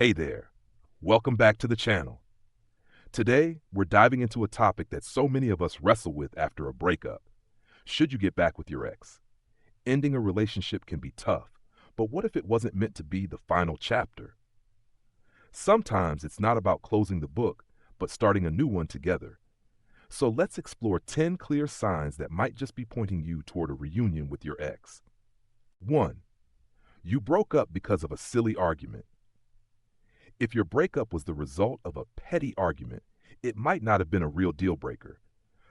Hey there, welcome back to the channel. Today, we're diving into a topic that so many of us wrestle with after a breakup. Should you get back with your ex? Ending a relationship can be tough, but what if it wasn't meant to be the final chapter? Sometimes it's not about closing the book, but starting a new one together. So let's explore 10 clear signs that might just be pointing you toward a reunion with your ex. 1. You broke up because of a silly argument. If your breakup was the result of a petty argument, it might not have been a real deal breaker.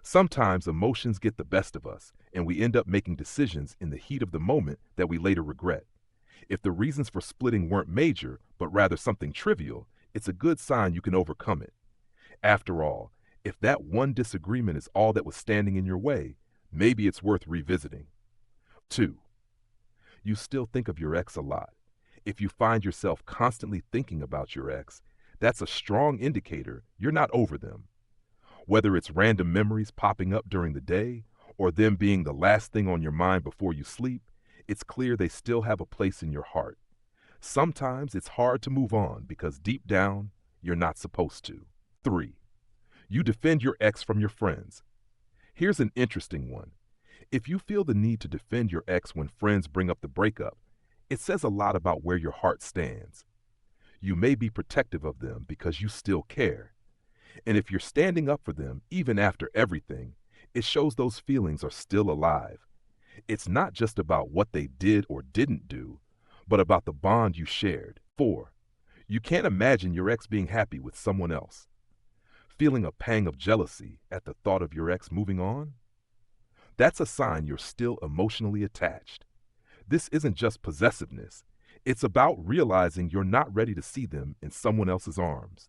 Sometimes emotions get the best of us, and we end up making decisions in the heat of the moment that we later regret. If the reasons for splitting weren't major, but rather something trivial, it's a good sign you can overcome it. After all, if that one disagreement is all that was standing in your way, maybe it's worth revisiting. 2. You still think of your ex a lot. If you find yourself constantly thinking about your ex, that's a strong indicator you're not over them. Whether it's random memories popping up during the day or them being the last thing on your mind before you sleep, it's clear they still have a place in your heart. Sometimes it's hard to move on because deep down, you're not supposed to. 3. You defend your ex from your friends. Here's an interesting one. If you feel the need to defend your ex when friends bring up the breakup, it says a lot about where your heart stands. You may be protective of them because you still care. And if you're standing up for them even after everything, it shows those feelings are still alive. It's not just about what they did or didn't do, but about the bond you shared. 4. You can't imagine your ex being happy with someone else. Feeling a pang of jealousy at the thought of your ex moving on? That's a sign you're still emotionally attached. This isn't just possessiveness. It's about realizing you're not ready to see them in someone else's arms.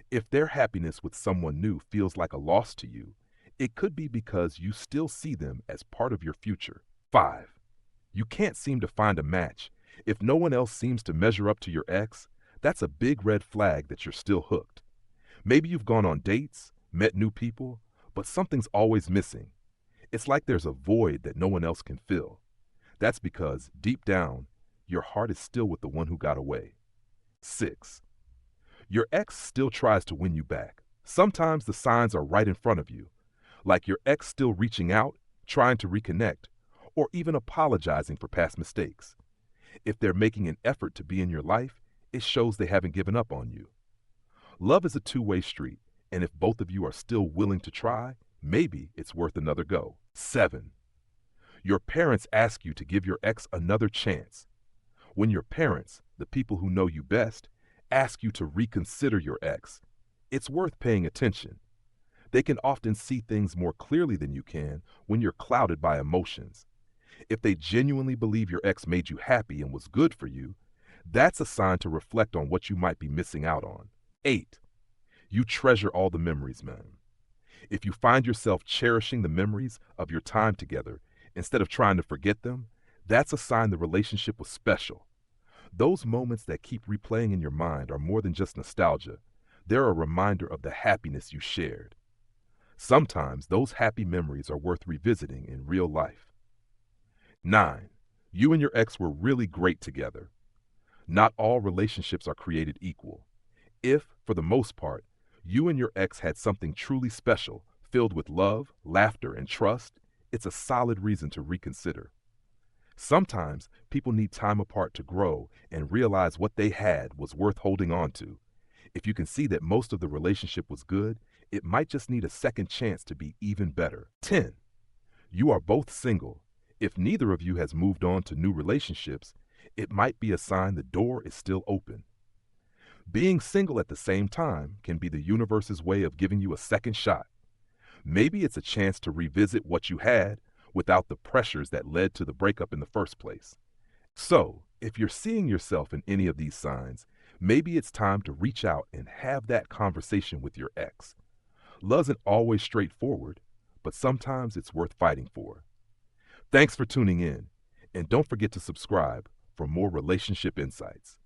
If their happiness with someone new feels like a loss to you, it could be because you still see them as part of your future. 5. You can't seem to find a match. If no one else seems to measure up to your ex, that's a big red flag that you're still hooked. Maybe you've gone on dates, met new people, but something's always missing. It's like there's a void that no one else can fill. That's because, deep down, your heart is still with the one who got away. 6. Your ex still tries to win you back. Sometimes the signs are right in front of you, like your ex still reaching out, trying to reconnect, or even apologizing for past mistakes. If they're making an effort to be in your life, it shows they haven't given up on you. Love is a two-way street, and if both of you are still willing to try, maybe it's worth another go. 7. Your parents ask you to give your ex another chance. When your parents, the people who know you best, ask you to reconsider your ex, it's worth paying attention. They can often see things more clearly than you can when you're clouded by emotions. If they genuinely believe your ex made you happy and was good for you, that's a sign to reflect on what you might be missing out on. 8. You treasure all the memories, man. If you find yourself cherishing the memories of your time together instead of trying to forget them, that's a sign the relationship was special. Those moments that keep replaying in your mind are more than just nostalgia. They're a reminder of the happiness you shared. Sometimes those happy memories are worth revisiting in real life. 9. You and your ex were really great together. Not all relationships are created equal. If, for the most part, you and your ex had something truly special, filled with love, laughter, and trust, it's a solid reason to reconsider. Sometimes people need time apart to grow and realize what they had was worth holding on to. If you can see that most of the relationship was good, it might just need a second chance to be even better. 10. You are both single. If neither of you has moved on to new relationships, it might be a sign the door is still open. Being single at the same time can be the universe's way of giving you a second shot. Maybe it's a chance to revisit what you had without the pressures that led to the breakup in the first place. So, if you're seeing yourself in any of these signs, maybe it's time to reach out and have that conversation with your ex. Love isn't always straightforward, but sometimes it's worth fighting for. Thanks for tuning in, and don't forget to subscribe for more relationship insights.